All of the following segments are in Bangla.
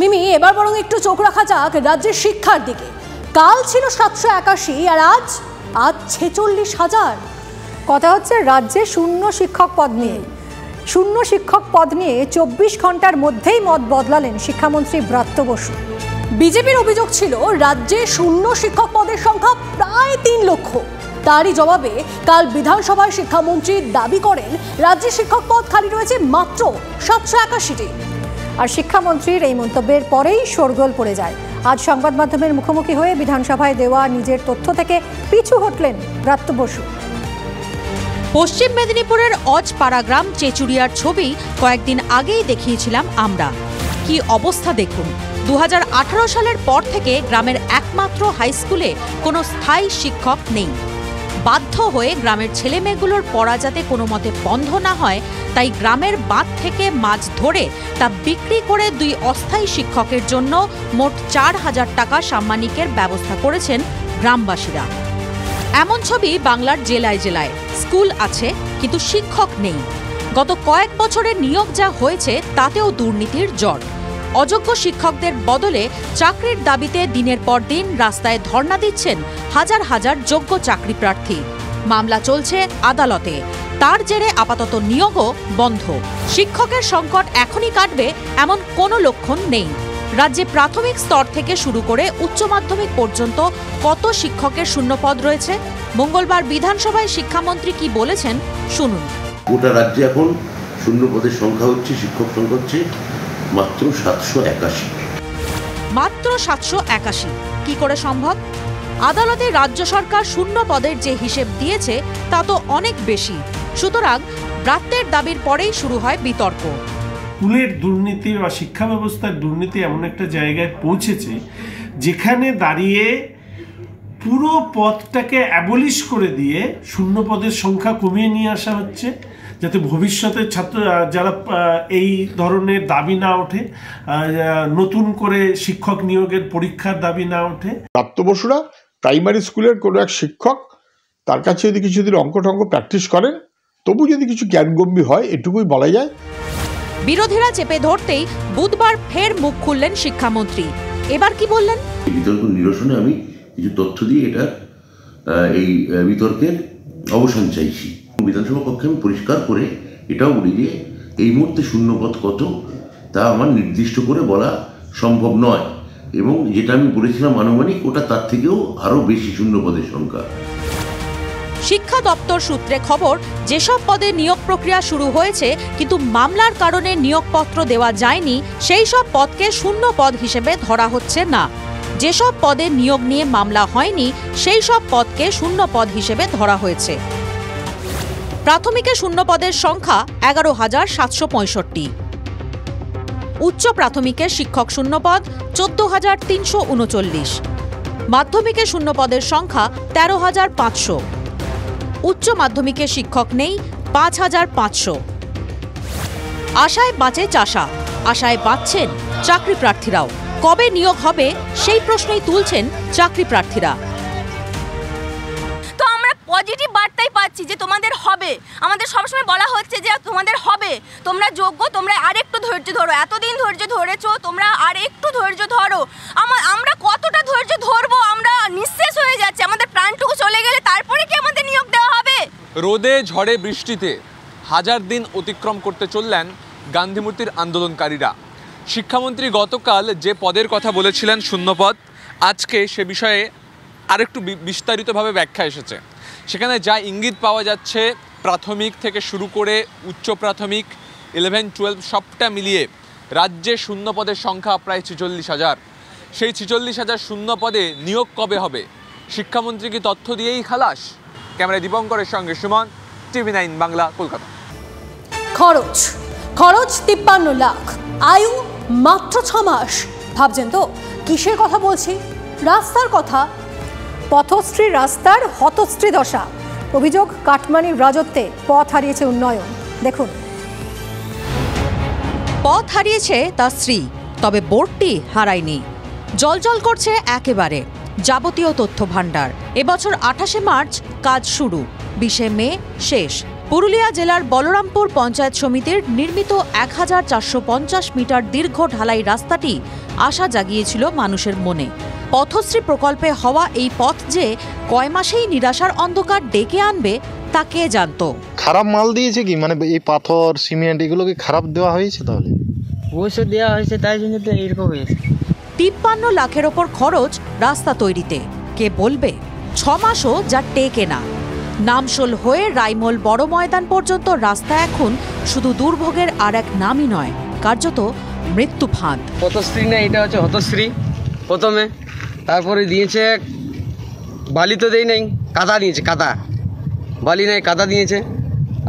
মিমি, এবার বরং একটু চোখ রাখা যাক রাজ্যের শিক্ষার দিকে। কাল ছিল 781 আর আজ 46,000। কথা হচ্ছে রাজ্যে শূন্য শিক্ষক পদ নিয়ে। শূন্য শিক্ষক পদ নিয়ে 24 ঘন্টার মধ্যেই মত বদলালেন শিক্ষামন্ত্রী ব্রাত্য বসু। বিজেপির অভিযোগ ছিল রাজ্যে শূন্য শিক্ষক পদের সংখ্যা প্রায় 3 লক্ষ। তারই জবাবে কাল বিধানসভায় শিক্ষামন্ত্রী দাবি করেন রাজ্যে শিক্ষক পদ খালি রয়েছে মাত্র 781টি। আর শিক্ষামন্ত্রীর এই মন্তব্যের পরেই শোরগোল পড়ে যায়। আজ সংবাদ মাধ্যমের মুখোমুখি হয়ে বিধানসভায় দেওয়া নিজের তথ্য থেকে পিছু হটলেন ব্রাত্য বসু। পশ্চিম মেদিনীপুরের অজপাড়া গ্রাম চেচুড়িয়ার ছবি কয়েকদিন আগেই দেখিয়েছিলাম আমরা। কি অবস্থা দেখুন। 2018 সালের পর থেকে গ্রামের একমাত্র হাই স্কুলে কোনো স্থায়ী শিক্ষক নেই। বাধ্য হয়ে গ্রামের ছেলেমেয়েগুলোর পড়া যাতে কোনো মতে বন্ধ না হয়, তাই গ্রামের বাঁধ থেকে মাছ ধরে তা বিক্রি করে 2 অস্থায়ী শিক্ষকের জন্য মোট 4,000 টাকা সাম্মানিকের ব্যবস্থা করেছেন গ্রামবাসীরা। এমন ছবি বাংলার জেলায় জেলায়। স্কুল আছে কিন্তু শিক্ষক নেই। গত কয়েক বছরের নিয়োগ যা হয়েছে তাতেও দুর্নীতির জট। অযোগ্য শিক্ষকদের বদলে চাকরির দাবিতে দিনের পর দিন রাস্তায় ধর্ণা দিচ্ছেন হাজার হাজার যোগ্য চাকরি প্রার্থী। মামলা চলছে আদালতে। তার জেরে আপাতত নিয়োগও বন্ধ। শিক্ষকের সংকট এখনই কাটবে এমন কোনো লক্ষণ নেই। রাজ্যে প্রাথমিক স্তর থেকে শুরু করে উচ্চ মাধ্যমিক পর্যন্ত কত শিক্ষকের শূন্যপদ রয়েছে? মঙ্গলবার বিধানসভায় শিক্ষামন্ত্রী কি বলেছেন শুনুন। গোটা রাজ্যে এখন শূন্য পদের সংখ্যা হচ্ছে, শিক্ষক সংখ্যা হচ্ছে মাত্র 781। মাত্র 781 কি করে সম্ভব? আদালতে রাজ্য সরকার শূন্য পদের যে হিসেব দিয়েছে তা তো অনেক বেশি। সুতরাং ব্রাত্যের দাবির পরেই শুরু হয় বিতর্ক। স্কুলের দুর্নীতি বা শিক্ষা ব্যবস্থার দুর্নীতি এমন একটা জায়গায় পৌঁছেছে যেখানে দাঁড়িয়ে পুরো পদটাকে অ্যাবলিশ করে দিয়ে শূন্য পদের সংখ্যা কমিয়ে নিয়ে আসা হচ্ছে, যাতে ভবিষ্যতে ছাত্র যারা এই ধরনের দাবি না ওঠে, নতুন করে শিক্ষক নিয়োগের পরীক্ষার দাবি না ওঠে। ব্রাত্য বসুরা প্রাইমারি স্কুলের কোনো এক শিক্ষক, তার কাছে যদি কিছুদিন অঙ্ক টঙ্ক প্র্যাকটিস করেন, তবু যদি কিছু জ্ঞানগম্যী হয়, এটুকুই বলা যায়। বিরোধীরা চেপে ধরতেই বুধবার ফের মুখ খুললেন শিক্ষামন্ত্রী। এবার কি বললেন? বিতর্ক নিরসনে আমি কিছু তথ্য দিয়ে এটা এই বিতর্কের অবসান চাইছি। বিধানসভা কক্ষে আমি পরিষ্কার করে এটাও বলি যে এই মুহূর্তে শূন্যপদ কত তা আমার নির্দিষ্ট করে বলা সম্ভব নয়, এবং যেটা আমি বলেছিলাম আনুমানিক, ওটা তার থেকেও আরও বেশি শূন্যপদের সংখ্যা। শিক্ষা দপ্তর সূত্রে খবর, যেসব পদে নিয়োগ প্রক্রিয়া শুরু হয়েছে কিন্তু মামলার কারণে নিয়োগপত্র দেওয়া যায়নি, সেই সব পদকে শূন্য পদ হিসেবে ধরা হচ্ছে না। যেসব পদে নিয়োগ নিয়ে মামলা হয়নি সেই সব পদকে শূন্য পদ হিসেবে ধরা হয়েছে। প্রাথমিকে শূন্য পদের সংখ্যা 11,765। উচ্চ প্রাথমিকে শিক্ষক শূন্যপদ 14,339। মাধ্যমিকে শূন্য পদের সংখ্যা 13,500। উচ্চ মাধ্যমিকে শিক্ষক নেই 5,500। আশায় বাঁচে চাষা, আশায় বাঁচছেন চাকরি প্রার্থীরাও। কবে নিয়োগ হবে সেই প্রশ্নই তুলছেন চাকরি প্রার্থীরা। তো আমরা পজিটিভ বার্তাই পাচ্ছি যে তোমাদের হবে। আমাদের সবসময় বলা হচ্ছে যে তোমাদের হবে, তোমরা যোগ্য, তোমরা আরেকটু ধৈর্য ধরো, এতদিন ধৈর্য ধরেছো, তোমরা আর একটু ধৈর্য ধরো। আমরা কতটা ধৈর্য ধরবো? আমরা নিঃশেষ হয়ে যাচ্ছে, আমাদের প্রাণটুকু চলে গেলে তারপরে কি আমাদের নিয়োগ দেওয়া হবে? রোদে ঝড়ে বৃষ্টিতে হাজার দিন অতিক্রম করতে চললেন গান্ধীমূর্তির আন্দোলনকারীরা। শিক্ষামন্ত্রী গতকাল যে পদের কথা বলেছিলেন শূন্যপদ, আজকে সে বিষয়ে আরেকটু বিস্তারিতভাবে ব্যাখ্যা এসেছে। সেখানে যা ইঙ্গিত পাওয়া যাচ্ছে, প্রাথমিক থেকে শুরু করে উচ্চ প্রাথমিক 11-12 সবটা মিলিয়ে রাজ্যে শূন্য পদের সংখ্যা প্রায় 46,000। সেই 46,000 শূন্য পদে নিয়োগ কবে হবে? শিক্ষামন্ত্রী কি তথ্য দিয়েই খালাস? ক্যামেরায় দীপঙ্করের সঙ্গে সুমন, TV9 বাংলা, কলকাতা। খরচ 53 লাখ, আয়ু মাত্র 6 মাস। ভাবছেন তো কিসের কথা বলছি? রাস্তার কথা। পথশ্রী রাস্তার হতশ্রী দশা। অভিযোগ, কাটমানির রাজত্বে পথ হারিয়েছে উন্নয়ন। দেখুন। পথ হারিয়েছে তার স্ত্রী, তবে বোর্ডটি হারায়নি। জলজল করছে একেবারে যাবতীয় তথ্য ভাণ্ডার। এবছর 28শে মার্চ কাজ শুরু, 20শে মে শেষ। পুরুলিয়া জেলার বলরামপুর পঞ্চায়েত সমিতির নির্মিত 1450 মিটার দীর্ঘ ঢালাই রাস্তাটি আশা জাগিয়েছিল মানুষের মনে। পথশ্রী প্রকল্পে হওয়া এই পথ যে কয় মাসেই নিরাশার অন্ধকার ডেকে আনবে তা কে জানতো। খারাপ মাল দিয়েছে কি, মানে এই পাথর সিমেন্ট এগুলো কি খারাপ দেওয়া হয়েছে? তাহলে ওষুধ দেওয়া হয়েছে, তাই জন্য তো এইরকম হয়েছে। 53 লাখের ওপর খরচ রাস্তা তৈরিতে, কে বলবে 6 মাসও যা টেকে না। নামশোল হয়ে রাইমল বড় ময়দান পর্যন্ত রাস্তা এখন শুধু দুর্ভোগের আর এক নামই নয়, কার্যত মৃত্যু ফাঁদ। পথশ্রী না, এটা হচ্ছে হতশ্রী প্রথমে, তারপরে দিয়েছে বালি তো দেয় নাই, কাদা দিয়েছে, কাদা বালি নাই কাদা দিয়েছে।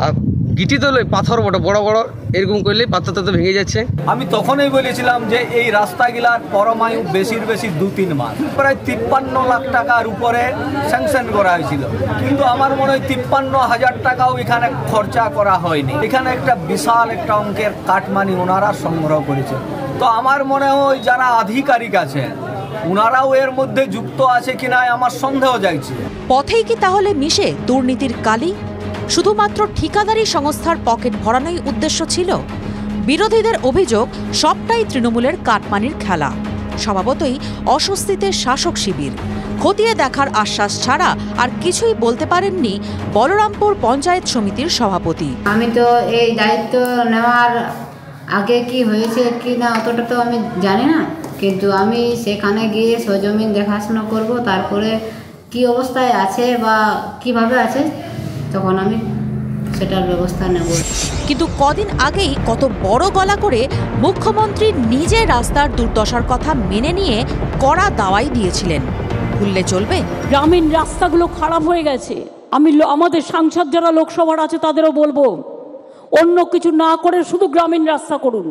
আর গিটি তো পাথর বড় বড় এরকম করলে পাথরটা তো ভেঙে যাচ্ছে। আমি তখনই বলেছিলাম যে এই রাস্তাগুলার পরমায়ু বেশির বেশি 2-3 মাস, প্রায় 53 লাখ টাকার উপরে স্যাংশন করা হয়েছিল, কিন্তু আমার মনে হয় 53,000 টাকাও এখানে খরচা করা হয়নি। এখানে একটা বিশাল একটা অঙ্কের কাটমানি ওনারা সংগ্রহ করেছে। তো আমার মনে হয় যারা আধিকারিক আছেন ওনারাও এর মধ্যে যুক্ত আছে কিনা আমার সন্দেহ যাচ্ছে। পথেই কি তাহলে মিশে দুর্নীতির কালি? শুধুমাত্র ঠিকাদারি সংস্থার পকেট ভরানোই উদ্দেশ্য ছিল? বিরোধীদের অভিযোগ সবটাই তৃণমূলের কাটমানির খেলা। স্বভাবতই অস্বস্তিতে শাসক শিবির। খতিয়ে দেখার আশ্বাস ছাড়া আর কিছুই বলতে পারেননি বলরামপুর পঞ্চায়েত সমিতির সভাপতি। আমি তো এই দায়িত্ব নেওয়ার আগে কি হয়েছে কি না অতটা তো আমি জানি না, কিন্তু আমি সেখানে গিয়ে সজমিন দেখাশোনা করব, তারপরে কি অবস্থায় আছে বা কিভাবে আছে তখন আমি সেটার ব্যবস্থা নেব। কিন্তু কদিন আগেই কত বড় গলা করে মুখ্যমন্ত্রী নিজে রাস্তার দুর্দশার কথা মেনে নিয়ে কড়া দাওয়াই দিয়েছিলেন। ভুললে চলবে? গ্রামীণ রাস্তাগুলো খারাপ হয়ে গেছে। আমি আমাদের সাংসদ যারা লোকসভার আছে তাদেরও বলবো, অন্য কিছু না করে শুধু গ্রামীণ রাস্তা করুন,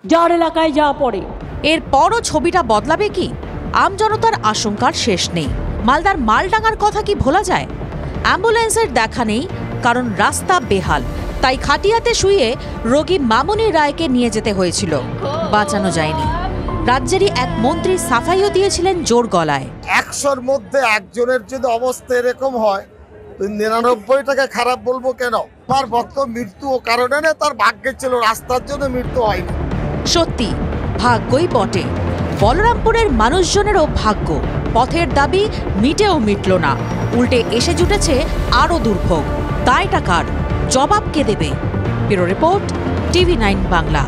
যার এলাকায় যা পড়ে। এরপরও ছবিটা বদলাবে কি? আমজনতার আশঙ্কার শেষ নেই। মালদার মালডাঙ্গার কথা কি ভোলা যায়? অ্যাম্বুলেন্সের দেখা নেই, কারণ রাস্তা বেহাল। তাই খাটিয়াতে শুয়ে রোগী মামুনি রায়কে নিয়ে যেতে হয়েছিল, বাঁচানো যায়নি। রাজ্যেরই এক মন্ত্রী সাফাইও দিয়েছিলেন জোর গলায়। 100-র মধ্যে একজনের যদি অবস্থা এরকম হয়, 99টাকে খারাপ বলবো কেন? তার ভক্ত মৃত্যু কারণে না, তার ভাগ্যে ছিল, রাস্তার জন্য মৃত্যু হয়নি। সত্যি ভাগ্যই বটে। বলরামপুরের মানুষজনেরও ভাগ্য। পথের দাবি মিটেও মিটল না, উল্টে এসে জুটেছে আরও দুর্ভোগ। দায়টা কার? জবাব কে দেবে? Bureau report, TV9 Bangla.